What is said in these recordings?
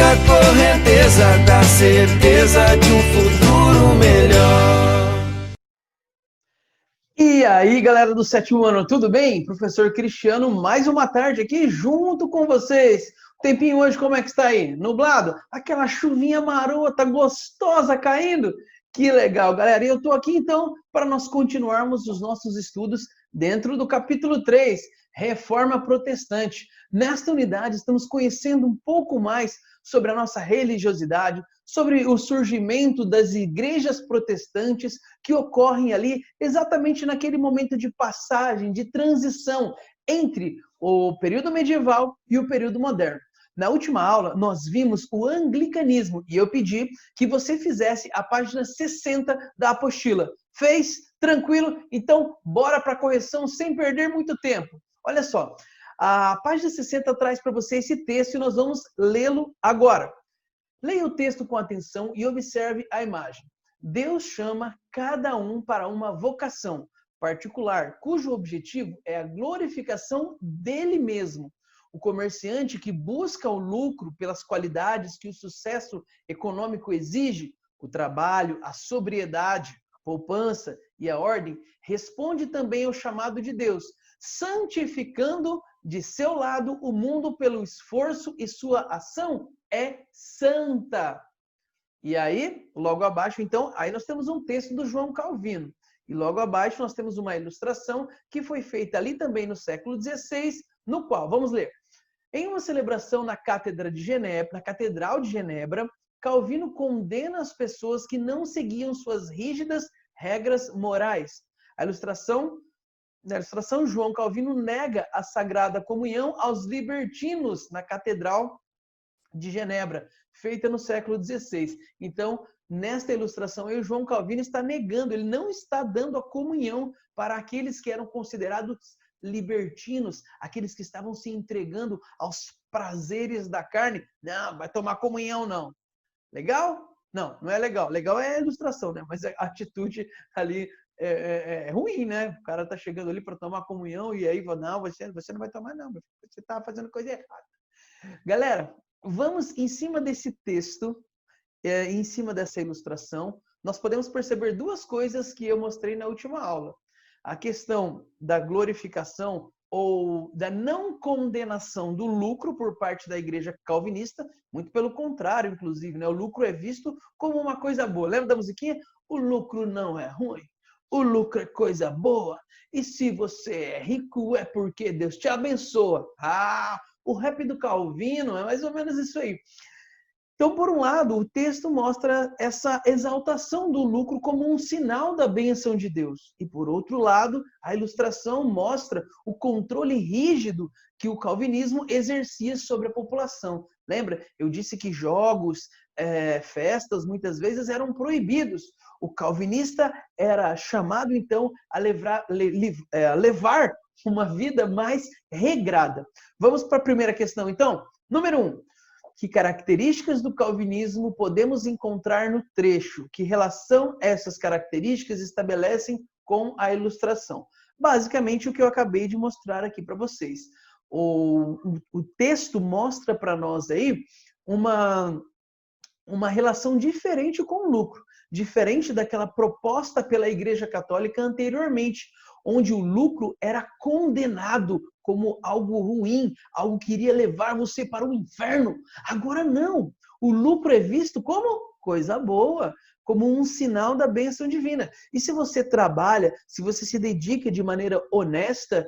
a correnteza da certeza de um futuro melhor. E aí, galera do sétimo ano, tudo bem? Professor Cristiano, mais uma tarde aqui junto com vocês. O tempinho hoje como é que está aí? Nublado? Aquela chuvinha marota, gostosa caindo? Que legal, galera. E eu estou aqui então para nós continuarmos os nossos estudos dentro do capítulo 3, Reforma Protestante. Nesta unidade estamos conhecendo um pouco mais sobre a nossa religiosidade, sobre o surgimento das igrejas protestantes que ocorrem ali exatamente naquele momento de passagem, de transição entre o período medieval e o período moderno. Na última aula, nós vimos o anglicanismo e eu pedi que você fizesse a página 60 da apostila. Fez? Tranquilo? Então, bora para a correção sem perder muito tempo. Olha só, a página 60 traz para você esse texto e nós vamos lê-lo agora. Leia o texto com atenção e observe a imagem. Deus chama cada um para uma vocação particular, cujo objetivo é a glorificação dele mesmo. O comerciante que busca o lucro pelas qualidades que o sucesso econômico exige, o trabalho, a sobriedade, a poupança e a ordem, responde também ao chamado de Deus, santificando de seu lado o mundo pelo esforço e sua ação é santa. E aí, logo abaixo, então, aí nós temos um texto do João Calvino. E logo abaixo nós temos uma ilustração que foi feita ali também no século XVI, no qual, vamos ler. Em uma celebração na Catedral de Genebra, Calvino condena as pessoas que não seguiam suas rígidas regras morais. Na ilustração, João Calvino nega a Sagrada Comunhão aos libertinos na Catedral de Genebra, feita no século XVI. Então, nesta ilustração, o João Calvino está negando, ele não está dando a comunhão para aqueles que eram considerados libertinos, aqueles que estavam se entregando aos prazeres da carne. Não, vai tomar comunhão não. Legal? Não, não é legal. Legal é a ilustração, né? Mas a atitude ali é ruim, né? O cara tá chegando ali para tomar comunhão e aí, não, você não vai tomar não, você tá fazendo coisa errada. Galera, vamos em cima desse texto, em cima dessa ilustração, nós podemos perceber duas coisas que eu mostrei na última aula. A questão da glorificação ou da não condenação do lucro por parte da igreja calvinista, muito pelo contrário, inclusive, né? O lucro é visto como uma coisa boa. Lembra da musiquinha? O lucro não é ruim, o lucro é coisa boa, e se você é rico é porque Deus te abençoa. O rap do Calvino é mais ou menos isso aí. Então, por um lado, o texto mostra essa exaltação do lucro como um sinal da bênção de Deus. E, por outro lado, a ilustração mostra o controle rígido que o calvinismo exercia sobre a população. Lembra? Eu disse que jogos, festas, muitas vezes eram proibidos. O calvinista era chamado, então, a levar uma vida mais regrada. Vamos para a primeira questão, então? Número 1. Que características do calvinismo podemos encontrar no trecho? Que relação essas características estabelecem com a ilustração? Basicamente, o que eu acabei de mostrar aqui para vocês. O texto mostra para nós aí uma relação diferente com o lucro, diferente daquela proposta pela Igreja Católica anteriormente, onde o lucro era condenado como algo ruim, algo que iria levar você para o inferno. Agora não. O lucro é visto como coisa boa, como um sinal da bênção divina. E se você trabalha, se você se dedica de maneira honesta,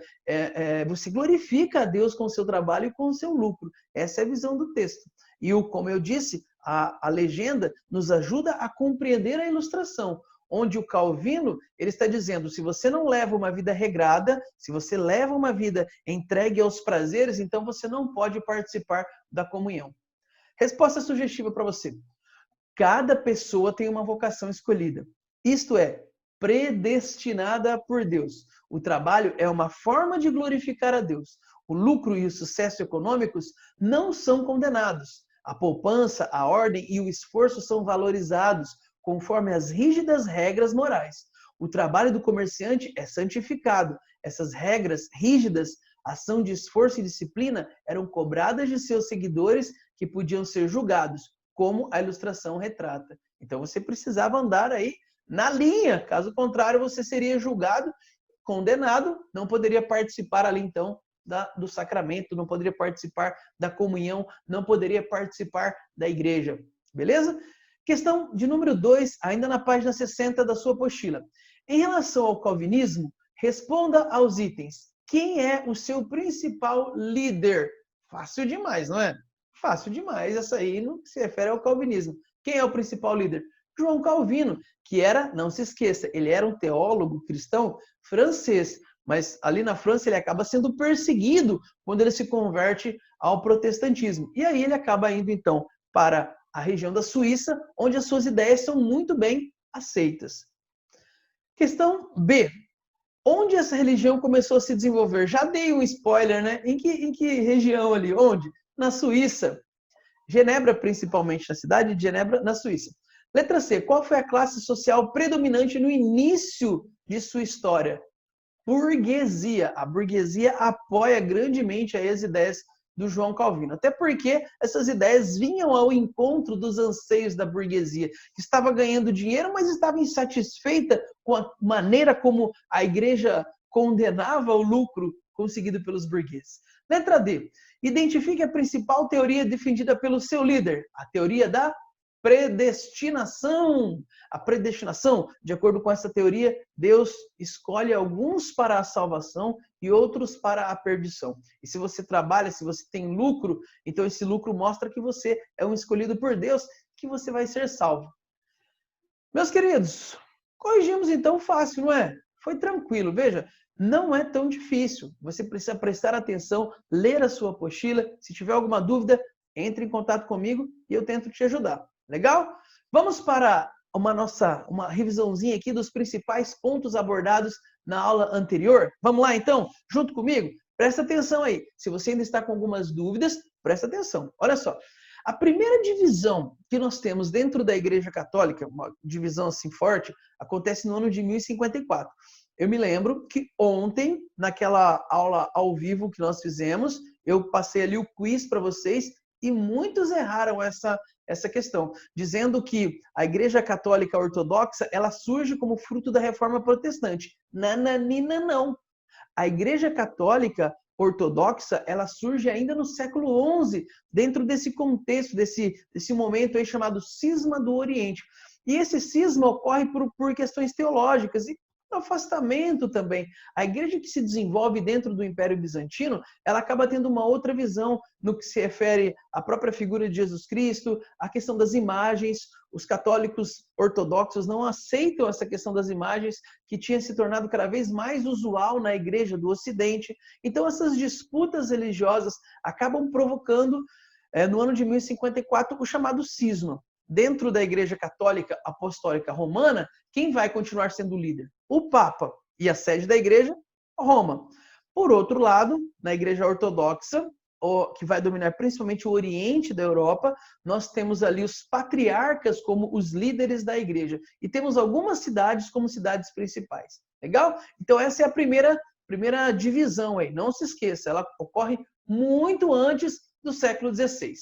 você glorifica a Deus com o seu trabalho e com o seu lucro. Essa é a visão do texto. E, como eu disse, a legenda nos ajuda a compreender a ilustração, onde o Calvino ele está dizendo, se você não leva uma vida regrada, se você leva uma vida entregue aos prazeres, então você não pode participar da comunhão. Resposta sugestiva para você. Cada pessoa tem uma vocação escolhida. Isto é, predestinada por Deus. O trabalho é uma forma de glorificar a Deus. O lucro e o sucesso econômicos não são condenados. A poupança, a ordem e o esforço são valorizados conforme as rígidas regras morais. O trabalho do comerciante é santificado. Essas regras rígidas, ação de esforço e disciplina, eram cobradas de seus seguidores que podiam ser julgados, como a ilustração retrata. Então você precisava andar aí na linha, caso contrário você seria julgado, condenado, não poderia participar ali então do sacramento, não poderia participar da comunhão, não poderia participar da igreja. Beleza? Questão de número 2, ainda na página 60 da sua apostila. Em relação ao calvinismo, responda aos itens. Quem é o seu principal líder? Fácil demais, não é? Fácil demais, essa aí não se refere ao calvinismo. Quem é o principal líder? João Calvino, que era, não se esqueça, ele era um teólogo cristão francês, mas ali na França ele acaba sendo perseguido quando ele se converte ao protestantismo. E aí ele acaba indo então para a região da Suíça, onde as suas ideias são muito bem aceitas. Questão B. Onde essa religião começou a se desenvolver? Já dei um spoiler, né? Em que região ali? Onde? Na Suíça. Genebra, principalmente, na cidade de Genebra, na Suíça. Letra C. Qual foi a classe social predominante no início de sua história? Burguesia. A burguesia apoia grandemente as ideias do João Calvino. Até porque essas ideias vinham ao encontro dos anseios da burguesia, que estava ganhando dinheiro, mas estava insatisfeita com a maneira como a igreja condenava o lucro conseguido pelos burgueses. Letra D. Identifique a principal teoria defendida pelo seu líder, a teoria da predestinação. A predestinação, de acordo com essa teoria, Deus escolhe alguns para a salvação e outros para a perdição. E se você trabalha, se você tem lucro, então esse lucro mostra que você é um escolhido por Deus, que você vai ser salvo. Meus queridos, corrigimos então fácil, não é? Foi tranquilo, veja, não é tão difícil. Você precisa prestar atenção, ler a sua apostila. Se tiver alguma dúvida, entre em contato comigo e eu tento te ajudar. Legal? Vamos para uma revisãozinha aqui dos principais pontos abordados na aula anterior. Vamos lá, então? Junto comigo? Presta atenção aí. Se você ainda está com algumas dúvidas, presta atenção. Olha só. A primeira divisão que nós temos dentro da Igreja Católica, uma divisão assim forte, acontece no ano de 1054. Eu me lembro que ontem, naquela aula ao vivo que nós fizemos, eu passei ali o quiz para vocês e muitos erraram essa questão, dizendo que a Igreja Católica Ortodoxa ela surge como fruto da Reforma Protestante. Nananina, não. A Igreja Católica Ortodoxa ela surge ainda no século XI, dentro desse contexto, desse momento aí chamado Cisma do Oriente. E esse cisma ocorre por questões teológicas e afastamento também. A igreja que se desenvolve dentro do Império Bizantino, ela acaba tendo uma outra visão no que se refere à própria figura de Jesus Cristo, a questão das imagens. Os católicos ortodoxos não aceitam essa questão das imagens, que tinha se tornado cada vez mais usual na igreja do Ocidente. Então, essas disputas religiosas acabam provocando, no ano de 1054, o chamado cisma. Dentro da Igreja Católica Apostólica Romana, quem vai continuar sendo líder? O Papa. E a sede da Igreja? Roma. Por outro lado, na Igreja Ortodoxa, que vai dominar principalmente o Oriente da Europa, nós temos ali os patriarcas como os líderes da Igreja. E temos algumas cidades como cidades principais. Legal? Então essa é a primeira divisão aí. Não se esqueça, ela ocorre muito antes do século XVI.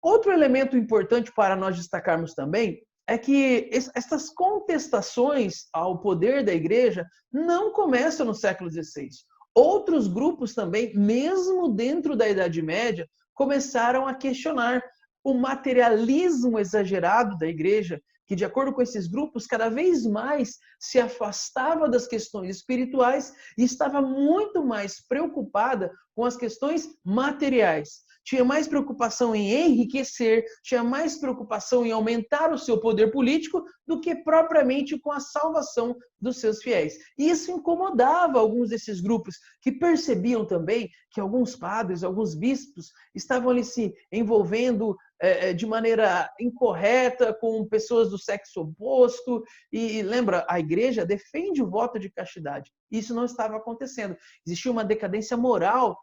Outro elemento importante para nós destacarmos também é que essas contestações ao poder da igreja não começam no século XVI. Outros grupos também, mesmo dentro da Idade Média, começaram a questionar o materialismo exagerado da igreja, que, de acordo com esses grupos, cada vez mais se afastava das questões espirituais e estava muito mais preocupada com as questões materiais. Tinha mais preocupação em enriquecer, tinha mais preocupação em aumentar o seu poder político do que propriamente com a salvação dos seus fiéis. E isso incomodava alguns desses grupos, que percebiam também que alguns padres, alguns bispos estavam ali se envolvendo de maneira incorreta com pessoas do sexo oposto. E lembra, a igreja defende o voto de castidade. Isso não estava acontecendo. Existia uma decadência moral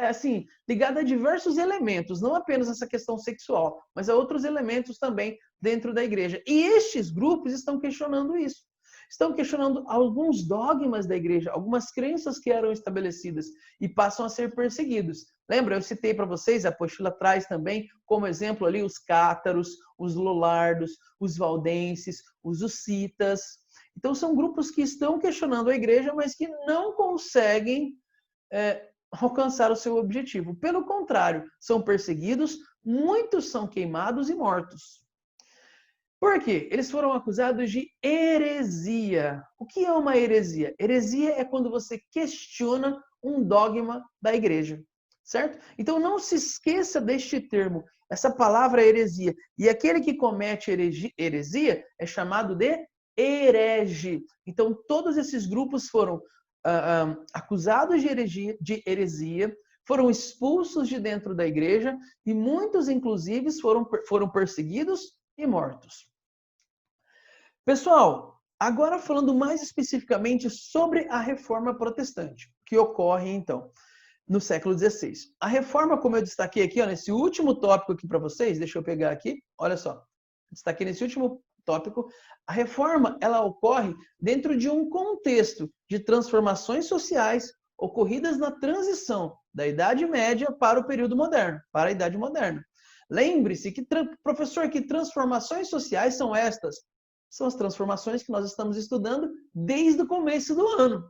assim, ligada a diversos elementos, não apenas essa questão sexual, mas a outros elementos também dentro da igreja. E estes grupos estão questionando isso. Estão questionando alguns dogmas da igreja, algumas crenças que eram estabelecidas e passam a ser perseguidos. Lembra, eu citei para vocês, a apostila traz também como exemplo ali os cátaros, os lollardos, os valdenses, os hussitas. Então são grupos que estão questionando a igreja, mas que não conseguem alcançar o seu objetivo. Pelo contrário, são perseguidos, muitos são queimados e mortos. Por quê? Eles foram acusados de heresia. O que é uma heresia? Heresia é quando você questiona um dogma da igreja, certo? Então não se esqueça deste termo, essa palavra heresia. E aquele que comete heresia é chamado de herege. Então todos esses grupos foram acusados de heresia, foram expulsos de dentro da igreja e muitos, inclusive, foram perseguidos e mortos. Pessoal, agora falando mais especificamente sobre a Reforma Protestante, que ocorre, então, no século XVI. A Reforma, como eu destaquei aqui, ó, nesse último tópico aqui para vocês, deixa eu pegar aqui, olha só, destaquei nesse último tópico, a Reforma, ela ocorre dentro de um contexto de transformações sociais ocorridas na transição da Idade Média para o período moderno, para a Idade Moderna. Lembre-se que, professor, que transformações sociais são estas? São as transformações que nós estamos estudando desde o começo do ano.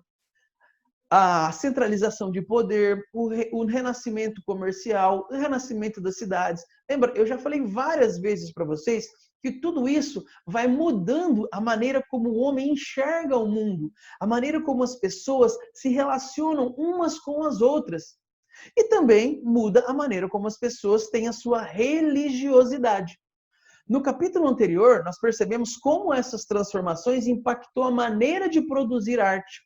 A centralização de poder, o renascimento comercial, o renascimento das cidades. Lembra, eu já falei várias vezes para vocês que tudo isso vai mudando a maneira como o homem enxerga o mundo, a maneira como as pessoas se relacionam umas com as outras. E também muda a maneira como as pessoas têm a sua religiosidade. No capítulo anterior, nós percebemos como essas transformações impactou a maneira de produzir arte,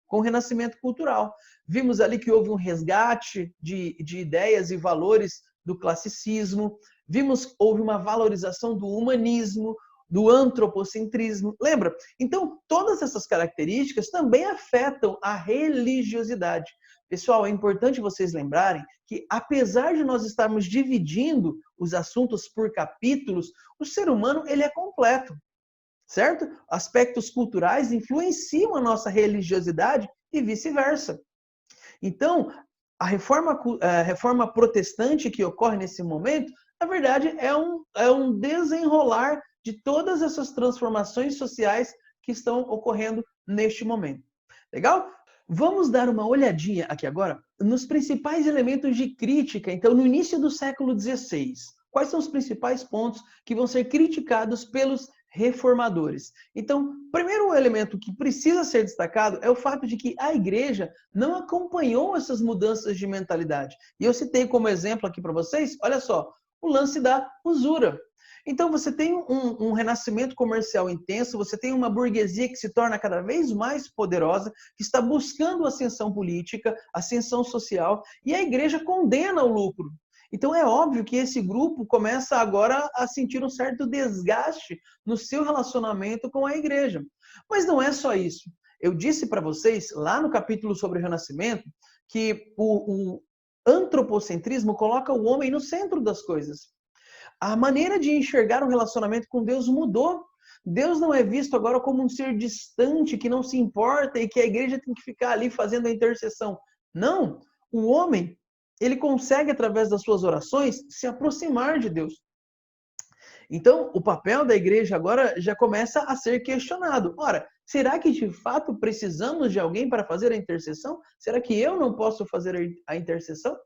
com o renascimento cultural. Vimos ali que houve um resgate de ideias e valores do classicismo, vimos que houve uma valorização do humanismo, do antropocentrismo. Lembra? Então, todas essas características também afetam a religiosidade. Pessoal, é importante vocês lembrarem que, apesar de nós estarmos dividindo os assuntos por capítulos, o ser humano ele é completo, certo? Aspectos culturais influenciam a nossa religiosidade e vice-versa. Então, a reforma protestante que ocorre nesse momento, na verdade, é um desenrolar de todas essas transformações sociais que estão ocorrendo neste momento. Legal? Vamos dar uma olhadinha aqui agora nos principais elementos de crítica, então, no início do século XVI. Quais são os principais pontos que vão ser criticados pelos reformadores? Então, primeiro elemento que precisa ser destacado é o fato de que a igreja não acompanhou essas mudanças de mentalidade. E eu citei como exemplo aqui para vocês, olha só, o lance da usura. Então, você tem um renascimento comercial intenso, você tem uma burguesia que se torna cada vez mais poderosa, que está buscando ascensão política, ascensão social, e a igreja condena o lucro. Então, é óbvio que esse grupo começa agora a sentir um certo desgaste no seu relacionamento com a igreja. Mas não é só isso. Eu disse para vocês, lá no capítulo sobre o renascimento, que o antropocentrismo coloca o homem no centro das coisas. A maneira de enxergar o relacionamento com Deus mudou. Deus não é visto agora como um ser distante, que não se importa e que a igreja tem que ficar ali fazendo a intercessão. Não, o homem, ele consegue, através das suas orações, se aproximar de Deus. Então, o papel da igreja agora já começa a ser questionado. Ora, será que de fato precisamos de alguém para fazer a intercessão? Será que eu não posso fazer a intercessão?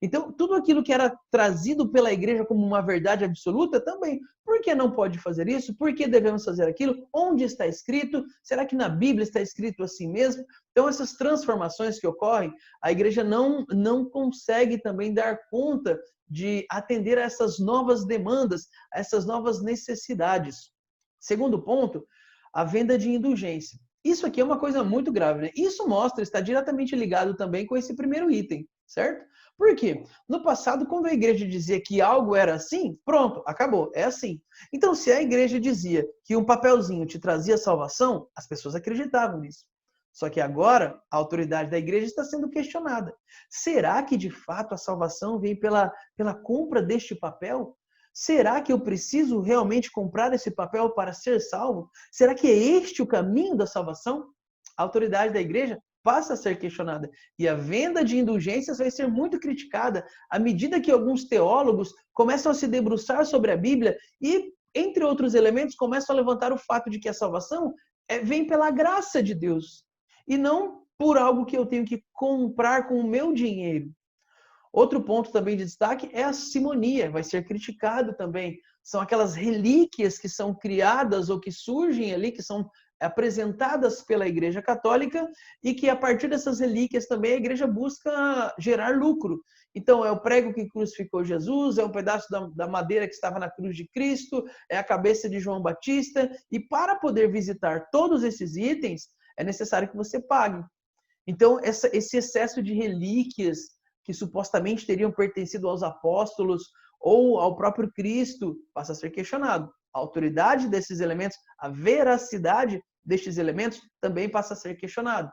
Então, tudo aquilo que era trazido pela igreja como uma verdade absoluta também. Por que não pode fazer isso? Por que devemos fazer aquilo? Onde está escrito? Será que na Bíblia está escrito assim mesmo? Então, essas transformações que ocorrem, a igreja não consegue também dar conta de atender a essas novas demandas, a essas novas necessidades. Segundo ponto, a venda de indulgência. Isso aqui é uma coisa muito grave, né? Isso mostra, está diretamente ligado também com esse primeiro item, certo? Por quê? No passado, quando a igreja dizia que algo era assim, pronto, acabou, é assim. Então, se a igreja dizia que um papelzinho te trazia salvação, as pessoas acreditavam nisso. Só que agora, a autoridade da igreja está sendo questionada. Será que, de fato, a salvação vem pela compra deste papel? Será que eu preciso realmente comprar esse papel para ser salvo? Será que é este o caminho da salvação? A autoridade da igreja passa a ser questionada. E a venda de indulgências vai ser muito criticada à medida que alguns teólogos começam a se debruçar sobre a Bíblia e, entre outros elementos, começam a levantar o fato de que a salvação vem pela graça de Deus e não por algo que eu tenho que comprar com o meu dinheiro. Outro ponto também de destaque é a simonia, vai ser criticado também. São aquelas relíquias que são criadas ou que surgem ali, que são apresentadas pela Igreja Católica e que a partir dessas relíquias também a Igreja busca gerar lucro. Então é o prego que crucificou Jesus, é um pedaço da madeira que estava na cruz de Cristo, é a cabeça de João Batista, e para poder visitar todos esses itens é necessário que você pague. Então esse excesso de relíquias que supostamente teriam pertencido aos apóstolos ou ao próprio Cristo, passa a ser questionado. A autoridade desses elementos, a veracidade destes elementos também passa a ser questionado.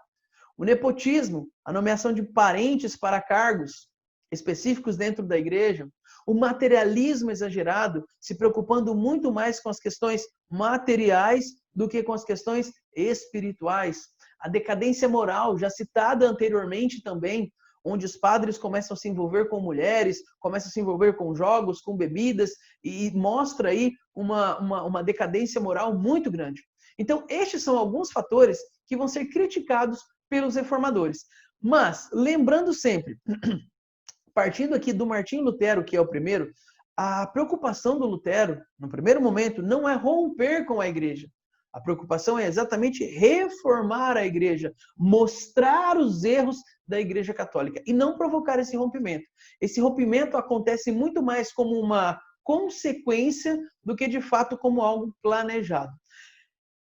O nepotismo, a nomeação de parentes para cargos específicos dentro da igreja, o materialismo exagerado, se preocupando muito mais com as questões materiais do que com as questões espirituais. A decadência moral, já citada anteriormente também, onde os padres começam a se envolver com mulheres, começam a se envolver com jogos, com bebidas, e mostra aí uma decadência moral muito grande. Então, estes são alguns fatores que vão ser criticados pelos reformadores. Mas, lembrando sempre, partindo aqui do Martinho Lutero, que é o primeiro, a preocupação do Lutero, no primeiro momento, não é romper com a igreja. A preocupação é exatamente reformar a igreja, mostrar os erros da Igreja Católica e não provocar esse rompimento. Esse rompimento acontece muito mais como uma consequência do que, de fato, como algo planejado.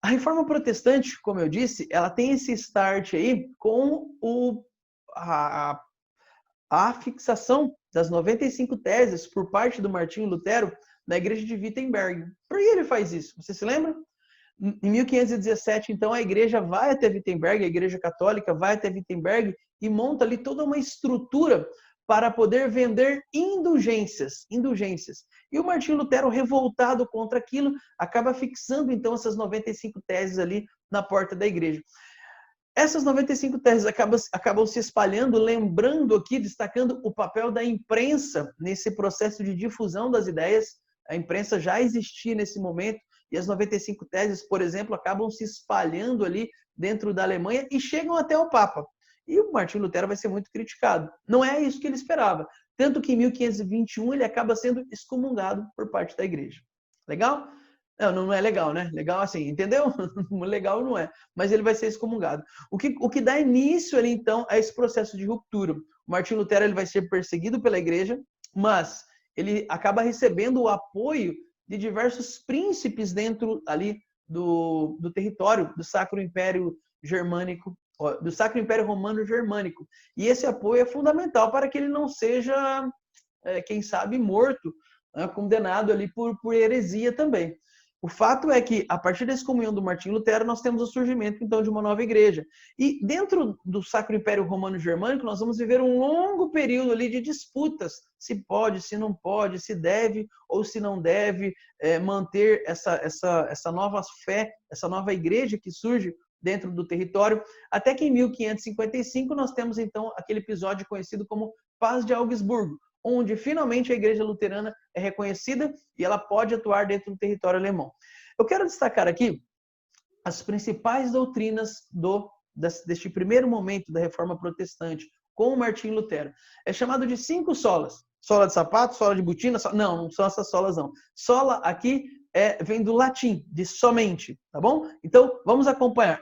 A Reforma Protestante, como eu disse, ela tem esse start aí com a fixação das 95 teses por parte do Martinho Lutero na Igreja de Wittenberg. Por que ele faz isso? Você se lembra? Em 1517, então, a igreja vai até Wittenberg, a igreja católica vai até Wittenberg e monta ali toda uma estrutura para poder vender indulgências. E o Martinho Lutero, revoltado contra aquilo, acaba fixando, então, essas 95 teses ali na porta da igreja. Essas 95 teses acabam se espalhando, lembrando aqui, destacando o papel da imprensa nesse processo de difusão das ideias. A imprensa já existia nesse momento, e as 95 teses, por exemplo, acabam se espalhando ali dentro da Alemanha e chegam até o Papa. E o Martinho Lutero vai ser muito criticado. Não é isso que ele esperava. Tanto que em 1521 ele acaba sendo excomungado por parte da igreja. Legal? Não é legal, né? Legal assim, entendeu? Legal não é. Mas ele vai ser excomungado. O que dá início ali, então, a esse processo de ruptura. O Martinho Lutero ele vai ser perseguido pela igreja, mas ele acaba recebendo o apoio de diversos príncipes dentro ali do território do Sacro Império Germânico, do Sacro Império Romano Germânico. E esse apoio é fundamental para que ele não seja, quem sabe, morto, condenado ali por heresia também. O fato é que, a partir da excomunhão do Martinho Lutero, nós temos o surgimento, então, de uma nova igreja. E dentro do Sacro Império Romano Germânico, nós vamos viver um longo período ali de disputas, se pode, se não pode, se deve ou se não deve manter essa nova fé, essa nova igreja que surge dentro do território, até que em 1555 nós temos, então, aquele episódio conhecido como Paz de Augsburgo, onde finalmente a igreja luterana é reconhecida e ela pode atuar dentro do território alemão. Eu quero destacar aqui as principais doutrinas deste primeiro momento da Reforma Protestante, com o Martinho Lutero. É chamado de 5 solas. Sola de sapato, sola de botina, não são essas solas não. Sola aqui vem do latim, de somente, tá bom? Então, vamos acompanhar.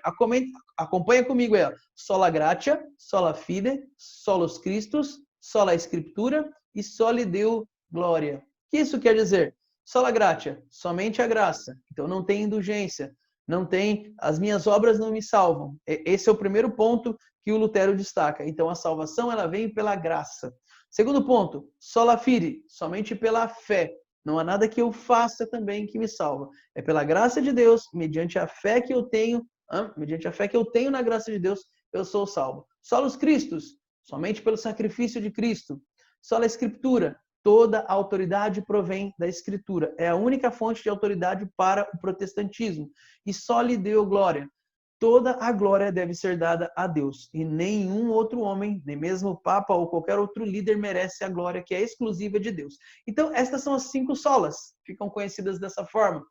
Acompanha comigo aí, ó. Sola gratia, sola fide, solos Christus, sola Escritura e soli Deo Glória. O que isso quer dizer? Sola gratia, somente a graça. Então não tem indulgência, não tem, as minhas obras não me salvam. Esse é o primeiro ponto que o Lutero destaca. Então a salvação ela vem pela graça. Segundo ponto, sola fide, somente pela fé. Não há nada que eu faça também que me salva. É pela graça de Deus, mediante a fé que eu tenho, na graça de Deus, eu sou salvo. Solos Christus, somente pelo sacrifício de Cristo. Sola Escritura, Toda a autoridade provém da Escritura. É a única fonte de autoridade para o protestantismo. E só lhe deu glória. Toda a glória deve ser dada a Deus. E nenhum outro homem, nem mesmo o Papa ou qualquer outro líder, merece a glória que é exclusiva de Deus. Então, estas são as 5 solas, ficam conhecidas dessa forma,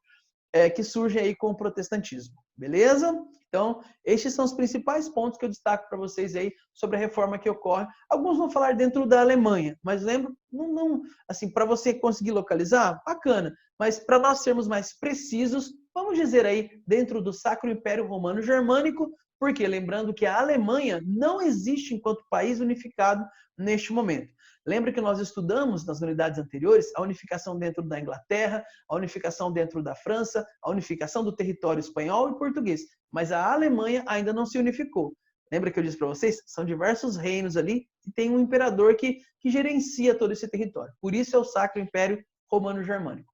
que surgem aí com o protestantismo. Beleza? Então, estes são os principais pontos que eu destaco para vocês aí sobre a reforma que ocorre. Alguns vão falar dentro da Alemanha, mas lembra, não assim, para você conseguir localizar, bacana. Mas para nós sermos mais precisos, vamos dizer aí, dentro do Sacro Império Romano Germânico, porque lembrando que a Alemanha não existe enquanto país unificado neste momento. Lembra que nós estudamos nas unidades anteriores a unificação dentro da Inglaterra, a unificação dentro da França, a unificação do território espanhol e português, mas a Alemanha ainda não se unificou. Lembra que eu disse para vocês? São diversos reinos ali e tem um imperador que gerencia todo esse território. Por isso é o Sacro Império Romano Germânico.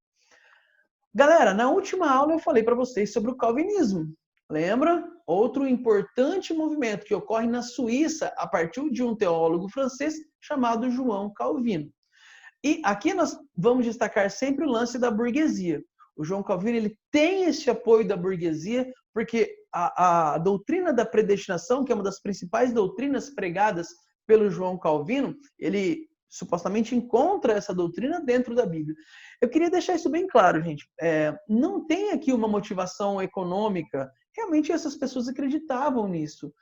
Galera, na última aula eu falei para vocês sobre o calvinismo. Lembra? Outro importante movimento que ocorre na Suíça a partir de um teólogo francês chamado João Calvino. E aqui nós vamos destacar sempre o lance da burguesia. O João Calvino ele tem esse apoio da burguesia porque a doutrina da predestinação, que é uma das principais doutrinas pregadas pelo João Calvino, ele supostamente encontra essa doutrina dentro da Bíblia. Eu queria deixar isso bem claro, gente. Não tem aqui uma motivação econômica. Realmente essas pessoas acreditavam nisso.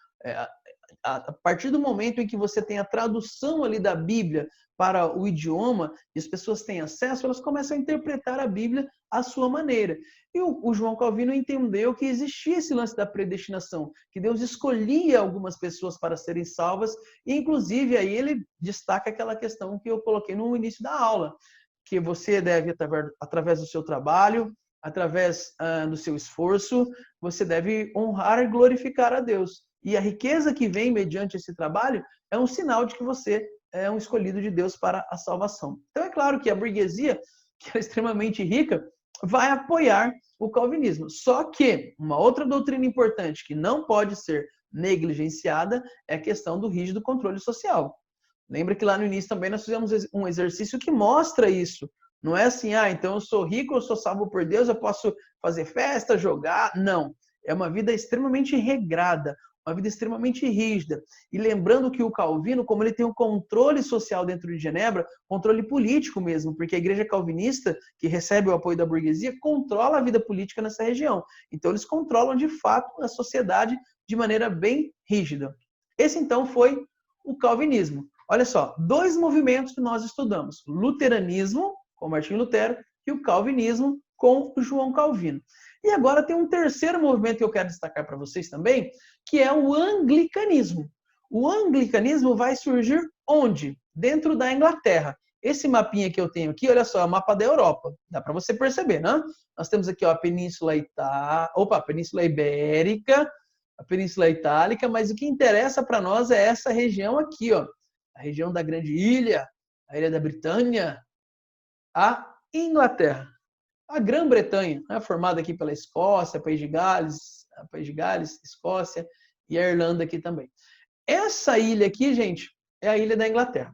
A partir do momento em que você tem a tradução ali da Bíblia para o idioma e as pessoas têm acesso, elas começam a interpretar a Bíblia à sua maneira. E o João Calvino entendeu que existia esse lance da predestinação, que Deus escolhia algumas pessoas para serem salvas, e inclusive aí ele destaca aquela questão que eu coloquei no início da aula, que você deve, através do seu trabalho, através do seu esforço, você deve honrar e glorificar a Deus. E a riqueza que vem mediante esse trabalho é um sinal de que você é um escolhido de Deus para a salvação. Então é claro que a burguesia, que é extremamente rica, vai apoiar o calvinismo. Só que uma outra doutrina importante que não pode ser negligenciada é a questão do rígido controle social. Lembra que lá no início também nós fizemos um exercício que mostra isso. Não é assim, então eu sou rico, eu sou salvo por Deus, eu posso fazer festa, jogar. Não. É uma vida extremamente regrada, uma vida extremamente rígida. E lembrando que o Calvino, como ele tem um controle social dentro de Genebra, controle político mesmo, porque a igreja calvinista, que recebe o apoio da burguesia, controla a vida política nessa região. Então eles controlam de fato a sociedade de maneira bem rígida. Esse então foi o calvinismo. Olha só, 2 movimentos que nós estudamos. O luteranismo, com Martinho Lutero, e o calvinismo com o João Calvino. E agora tem um terceiro movimento que eu quero destacar para vocês também, que é o anglicanismo. O anglicanismo vai surgir onde? Dentro da Inglaterra. Esse mapinha que eu tenho aqui, olha só, é o mapa da Europa. Dá para você perceber, né? Nós temos aqui ó, a Península Ibérica, a Península Itálica, mas o que interessa para nós é essa região aqui, ó. A região da Grande Ilha, a Ilha da Britânia, a Inglaterra. A Grã-Bretanha, né, formada aqui pela Escócia, País de Gales, Escócia e a Irlanda aqui também. Essa ilha aqui, gente, é a ilha da Inglaterra.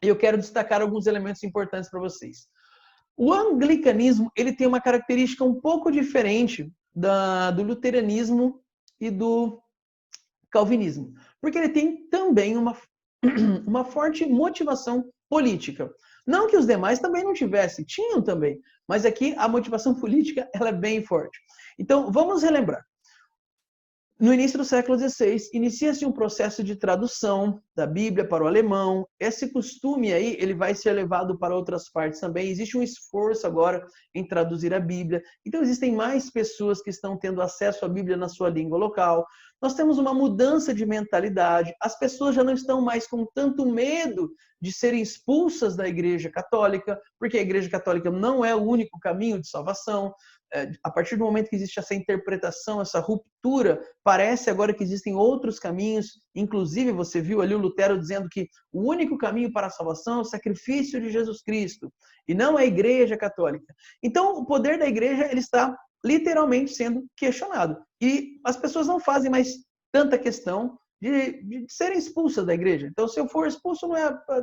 E eu quero destacar alguns elementos importantes para vocês. O anglicanismo ele tem uma característica um pouco diferente do luteranismo e do calvinismo, porque ele tem também uma forte motivação política. Não que os demais também não tivessem, tinham também, mas aqui a motivação política ela é bem forte. Então, vamos relembrar. No início do século XVI, inicia-se um processo de tradução da Bíblia para o alemão. Esse costume aí, ele vai ser levado para outras partes também. Existe um esforço agora em traduzir a Bíblia. Então, existem mais pessoas que estão tendo acesso à Bíblia na sua língua local. Nós temos uma mudança de mentalidade. As pessoas já não estão mais com tanto medo de serem expulsas da Igreja Católica, porque a Igreja Católica não é o único caminho de salvação. A partir do momento que existe essa interpretação, essa ruptura, parece agora que existem outros caminhos. Inclusive, você viu ali o Lutero dizendo que o único caminho para a salvação é o sacrifício de Jesus Cristo, e não a Igreja Católica. Então, o poder da Igreja ele está literalmente sendo questionado. E as pessoas não fazem mais tanta questão de serem expulsas da igreja. Então, se eu for expulso,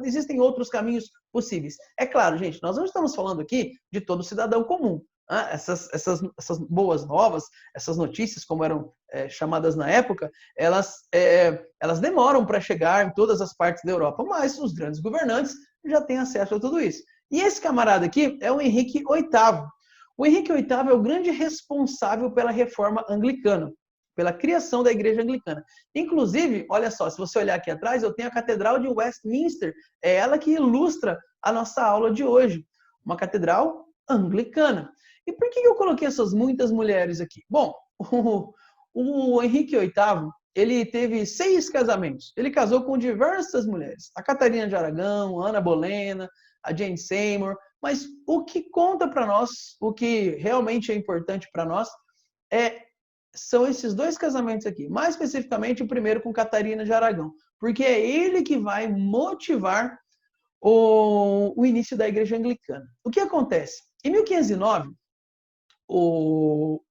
existem outros caminhos possíveis. É claro, gente, nós não estamos falando aqui de todo cidadão comum. Essas boas novas, essas notícias, como eram chamadas na época, elas demoram para chegar em todas as partes da Europa, mas os grandes governantes já têm acesso a tudo isso. E esse camarada aqui é o Henrique VIII. O Henrique VIII é o grande responsável pela reforma anglicana, pela criação da igreja anglicana. Inclusive, olha só, se você olhar aqui atrás, eu tenho a Catedral de Westminster, é ela que ilustra a nossa aula de hoje, uma catedral anglicana. E por que eu coloquei essas muitas mulheres aqui? Bom, o Henrique VIII, ele teve 6 casamentos. Ele casou com diversas mulheres. A Catarina de Aragão, a Ana Bolena, a Jane Seymour. Mas o que conta para nós, o que realmente é importante para nós, são esses 2 casamentos aqui. Mais especificamente, o primeiro com Catarina de Aragão. Porque é ele que vai motivar o início da igreja anglicana. O que acontece? Em 1509, o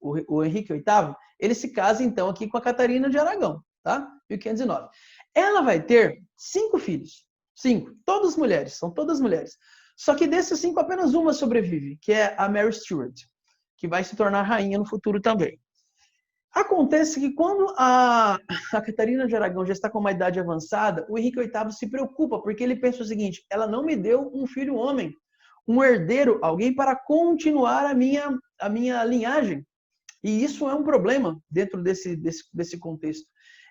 Henrique VIII, ele se casa então aqui com a Catarina de Aragão, tá? 1509. Ela vai ter 5 filhos. 5. Todas mulheres, são todas mulheres. Só que desses 5, apenas uma sobrevive, que é a Mary Stuart, que vai se tornar rainha no futuro também. Acontece que quando a Catarina de Aragão já está com uma idade avançada, o Henrique VIII se preocupa, porque ele pensa o seguinte: ela não me deu um filho homem, um herdeiro, alguém para continuar a minha linhagem. E isso é um problema dentro desse contexto.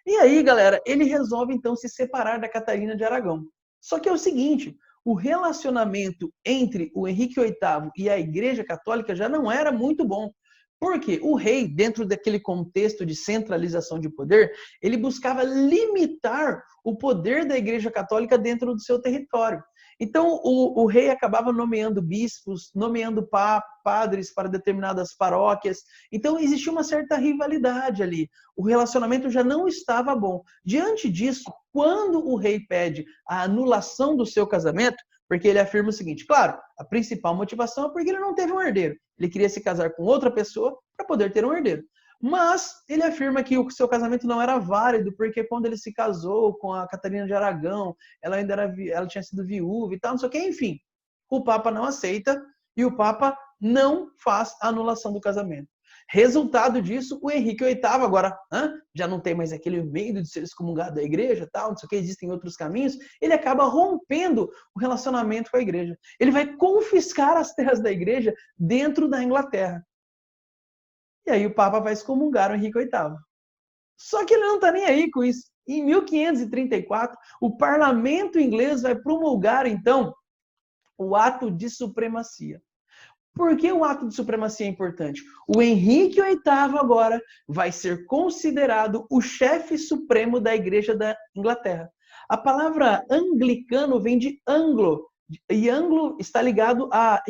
E aí, galera, ele resolve então se separar da Catarina de Aragão. Só que é o seguinte, o relacionamento entre o Henrique VIII e a Igreja Católica já não era muito bom. Porque o rei, dentro daquele contexto de centralização de poder, ele buscava limitar o poder da Igreja Católica dentro do seu território. Então, o rei acabava nomeando bispos, nomeando padres para determinadas paróquias. Então, existia uma certa rivalidade ali. O relacionamento já não estava bom. Diante disso, quando o rei pede a anulação do seu casamento, porque ele afirma o seguinte, claro, a principal motivação é porque ele não teve um herdeiro. Ele queria se casar com outra pessoa para poder ter um herdeiro. Mas ele afirma que o seu casamento não era válido, porque quando ele se casou com a Catarina de Aragão, ela tinha sido viúva e tal, não sei o que, enfim. O Papa não aceita e o Papa não faz a anulação do casamento. Resultado disso, o Henrique VIII agora já não tem mais aquele medo de ser excomungado da igreja, tal, não sei o que, existem outros caminhos, ele acaba rompendo o relacionamento com a igreja. Ele vai confiscar as terras da igreja dentro da Inglaterra. E aí o Papa vai excomungar o Henrique VIII. Só que ele não está nem aí com isso. Em 1534, o parlamento inglês vai promulgar, então, o ato de supremacia. Por que o ato de supremacia é importante? O Henrique VIII agora vai ser considerado o chefe supremo da Igreja da Inglaterra. A palavra anglicano vem de anglo, e anglo está ligado a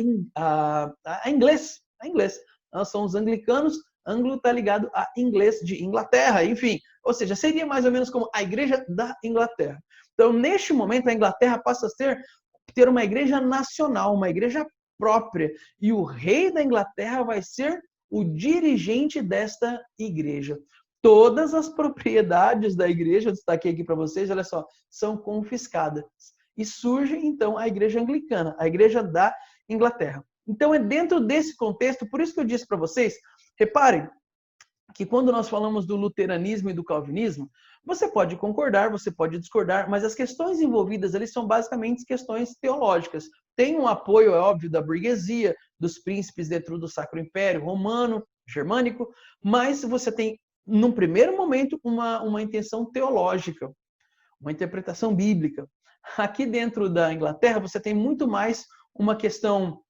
inglês. A inglês. Nós somos anglicanos, anglo está ligado a inglês de Inglaterra, enfim. Ou seja, seria mais ou menos como a Igreja da Inglaterra. Então, neste momento, a Inglaterra passa a ter uma igreja nacional, uma igreja própria. E o rei da Inglaterra vai ser o dirigente desta igreja. Todas as propriedades da igreja, eu destaquei aqui para vocês, olha só, são confiscadas. E surge, então, a igreja anglicana, a igreja da Inglaterra. Então, é dentro desse contexto, por isso que eu disse para vocês, reparem que quando nós falamos do luteranismo e do calvinismo, você pode concordar, você pode discordar, mas as questões envolvidas ali são basicamente questões teológicas. Tem um apoio, é óbvio, da burguesia, dos príncipes dentro do Sacro Império Romano, Germânico, mas você tem, num primeiro momento, uma intenção teológica, uma interpretação bíblica. Aqui dentro da Inglaterra, você tem muito mais uma questão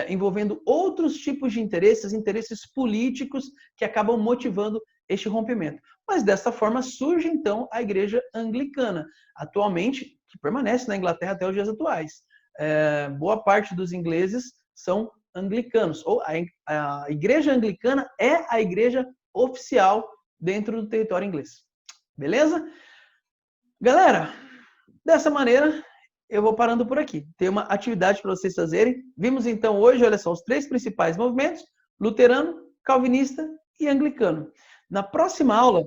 envolvendo outros tipos de interesses políticos que acabam motivando este rompimento. Mas dessa forma surge então a igreja anglicana, atualmente, que permanece na Inglaterra até os dias atuais. Boa parte dos ingleses são anglicanos, ou a igreja anglicana é a igreja oficial dentro do território inglês. Beleza? Galera, dessa maneira eu vou parando por aqui. Tem uma atividade para vocês fazerem. Vimos então hoje, olha só, os 3 principais movimentos: luterano, calvinista e anglicano. Na próxima aula,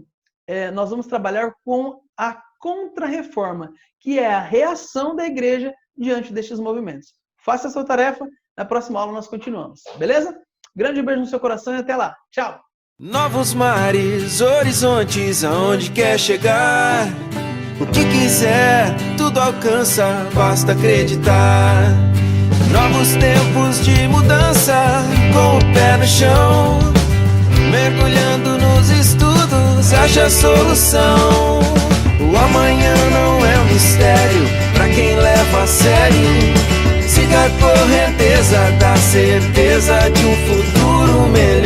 nós vamos trabalhar com a Contra-Reforma, que é a reação da igreja diante destes movimentos. Faça a sua tarefa, na próxima aula nós continuamos, beleza? Grande beijo no seu coração e até lá. Tchau! Novos mares, horizontes, aonde quer chegar. O que quiser, tudo alcança, basta acreditar. Novos tempos de mudança, com o pé no chão. Mergulhando nos estudos, acha a solução. O amanhã não é um mistério pra quem leva a sério. Siga a correnteza da certeza de um futuro melhor.